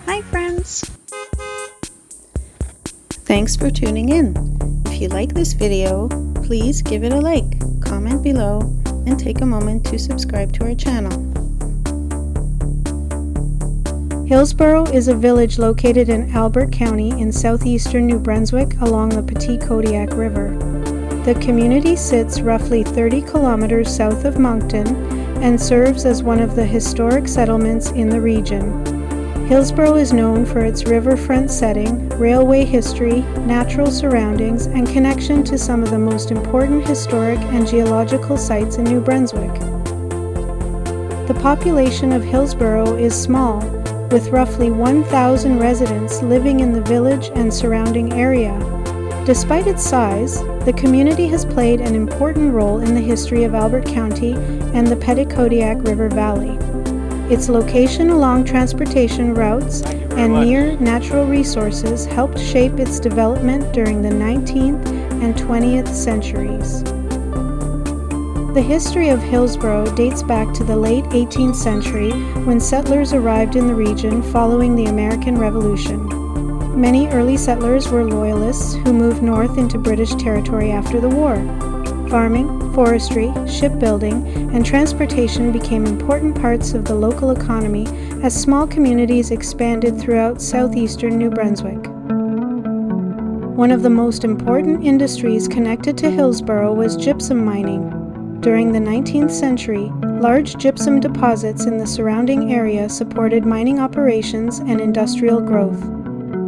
Hi friends! Thanks for tuning in. If you like this video, please give it a like, comment below, and take a moment to subscribe to our channel. Hillsborough is a village located in Albert County in southeastern New Brunswick along the Petitcodiac River. The community sits roughly 30 kilometers south of Moncton and serves as one of the historic settlements in the region. Hillsborough is known for its riverfront setting, railway history, natural surroundings, and connection to some of the most important historic and geological sites in New Brunswick. The population of Hillsborough is small, with roughly 1,000 residents living in the village and surrounding area. Despite its size, the community has played an important role in the history of Albert County and the Petitcodiac River Valley. Its location along transportation routes and near natural resources helped shape its development during the 19th and 20th centuries. The history of Hillsborough dates back to the late 18th century when settlers arrived in the region following the American Revolution. Many early settlers were Loyalists who moved north into British territory after the war. Farming, forestry, shipbuilding, and transportation became important parts of the local economy as small communities expanded throughout southeastern New Brunswick. One of the most important industries connected to Hillsborough was gypsum mining. During the 19th century, large gypsum deposits in the surrounding area supported mining operations and industrial growth.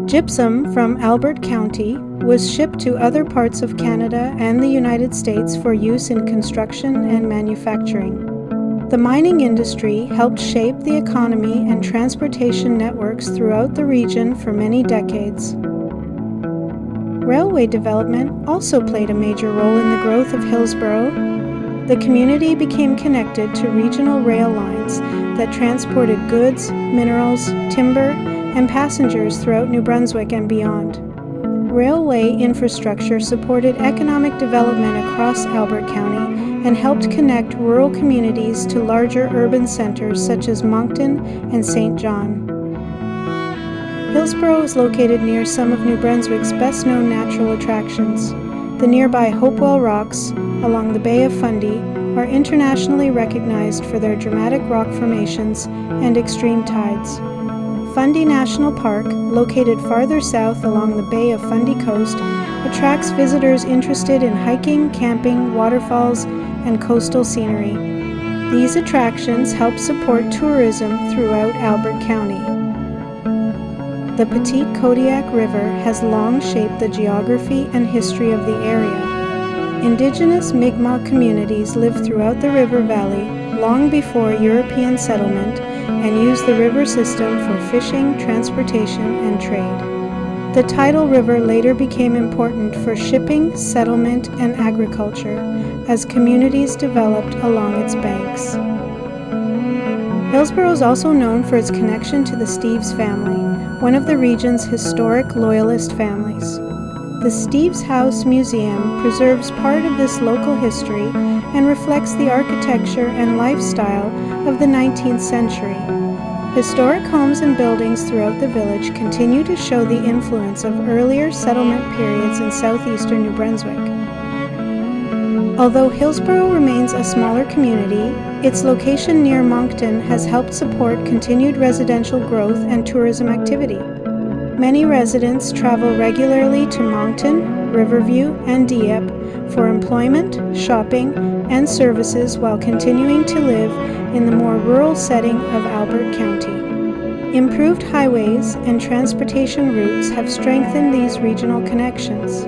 Gypsum from Albert County was shipped to other parts of Canada and the United States for use in construction and manufacturing. The mining industry helped shape the economy and transportation networks throughout the region for many decades. Railway development also played a major role in the growth of Hillsborough. The community became connected to regional rail lines that transported goods, minerals, timber, and passengers throughout New Brunswick and beyond. Railway infrastructure supported economic development across Albert County and helped connect rural communities to larger urban centers such as Moncton and St. John. Hillsborough is located near some of New Brunswick's best-known natural attractions. The nearby Hopewell Rocks along the Bay of Fundy are internationally recognized for their dramatic rock formations and extreme tides. Fundy National Park, located farther south along the Bay of Fundy coast, attracts visitors interested in hiking, camping, waterfalls, and coastal scenery. These attractions help support tourism throughout Albert County. The Petitcodiac River has long shaped the geography and history of the area. Indigenous Mi'kmaq communities lived throughout the river valley long before European settlement and used the river system for fishing, transportation, and trade. The tidal river later became important for shipping, settlement, and agriculture as communities developed along its banks. Hillsborough is also known for its connection to the Steeves family, one of the region's historic Loyalist families. The Steeves House Museum preserves part of this local history and reflects the architecture and lifestyle of the 19th century. Historic homes and buildings throughout the village continue to show the influence of earlier settlement periods in southeastern New Brunswick. Although Hillsborough remains a smaller community, its location near Moncton has helped support continued residential growth and tourism activity. Many residents travel regularly to Moncton, Riverview, and Dieppe for employment, shopping, and services while continuing to live in the more rural setting of Albert County. Improved highways and transportation routes have strengthened these regional connections.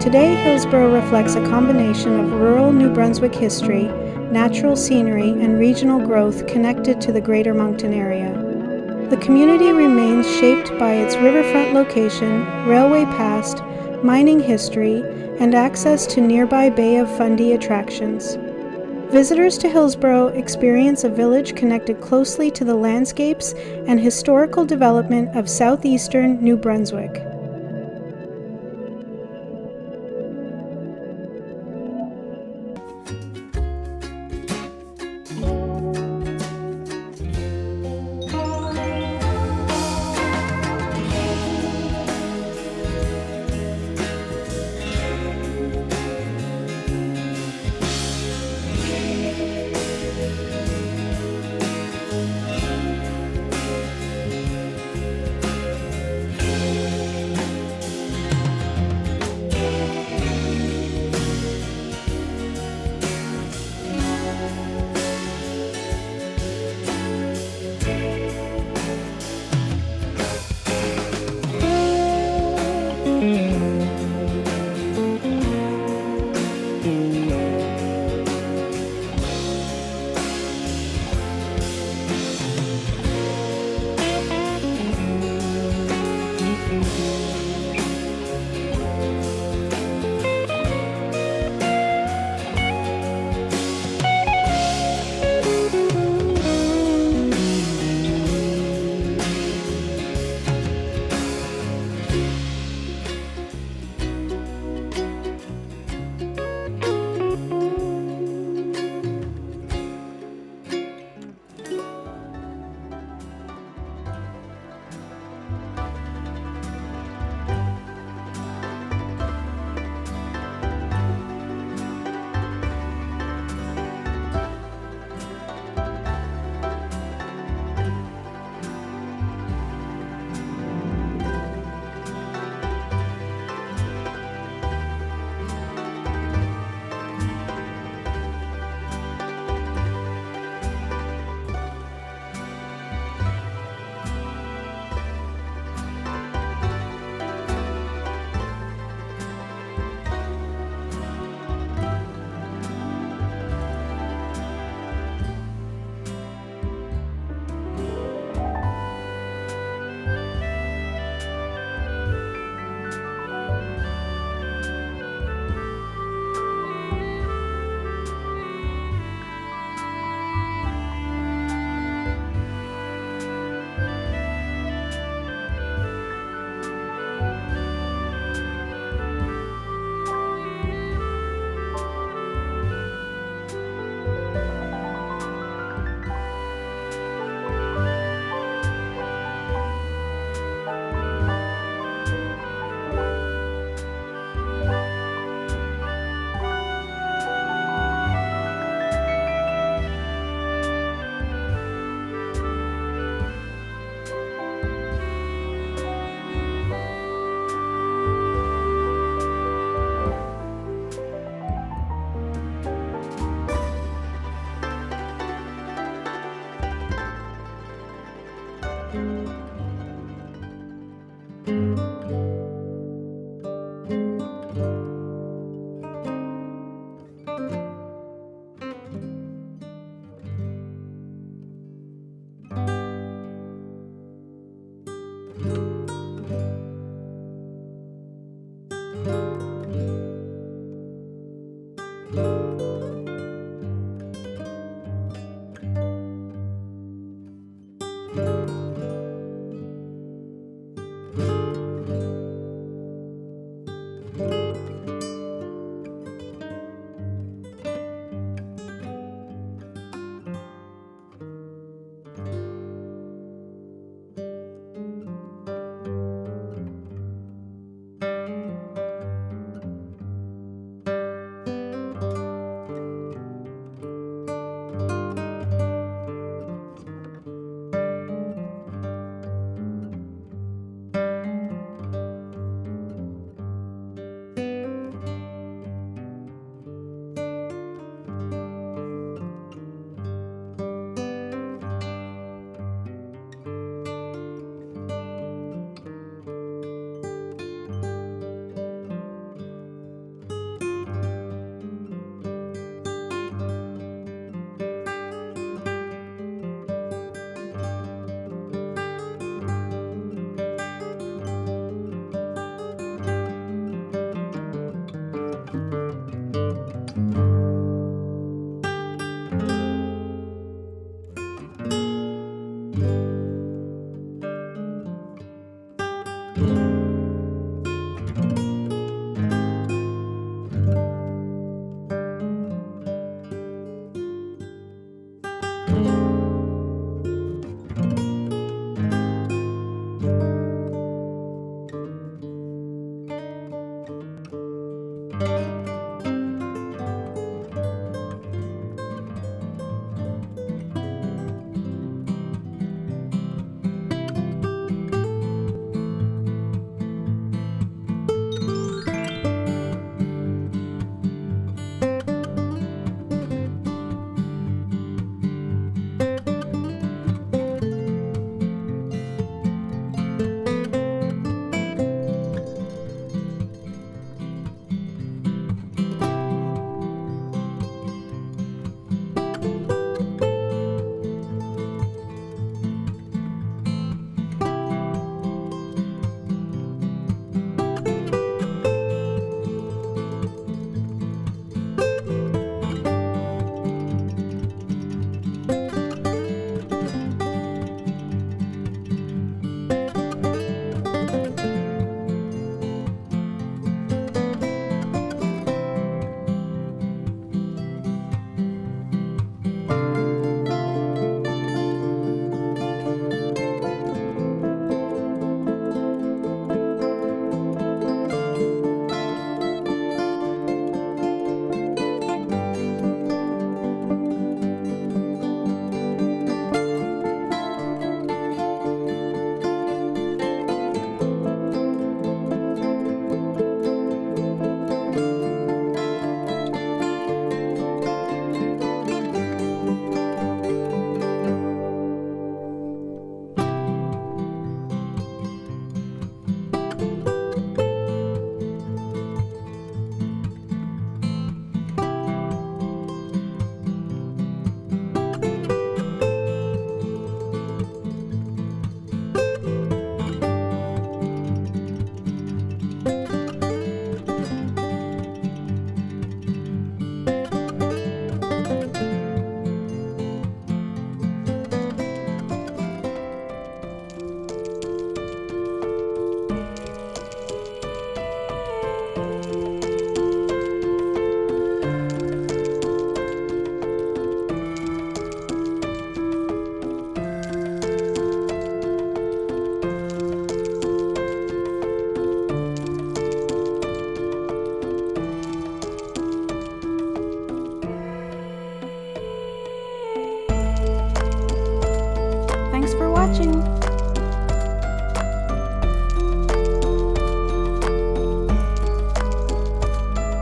Today, Hillsborough reflects a combination of rural New Brunswick history, natural scenery, and regional growth connected to the greater Moncton area. The community remains shaped by its riverfront location, railway past, mining history, and access to nearby Bay of Fundy attractions. Visitors to Hillsborough experience a village connected closely to the landscapes and historical development of southeastern New Brunswick.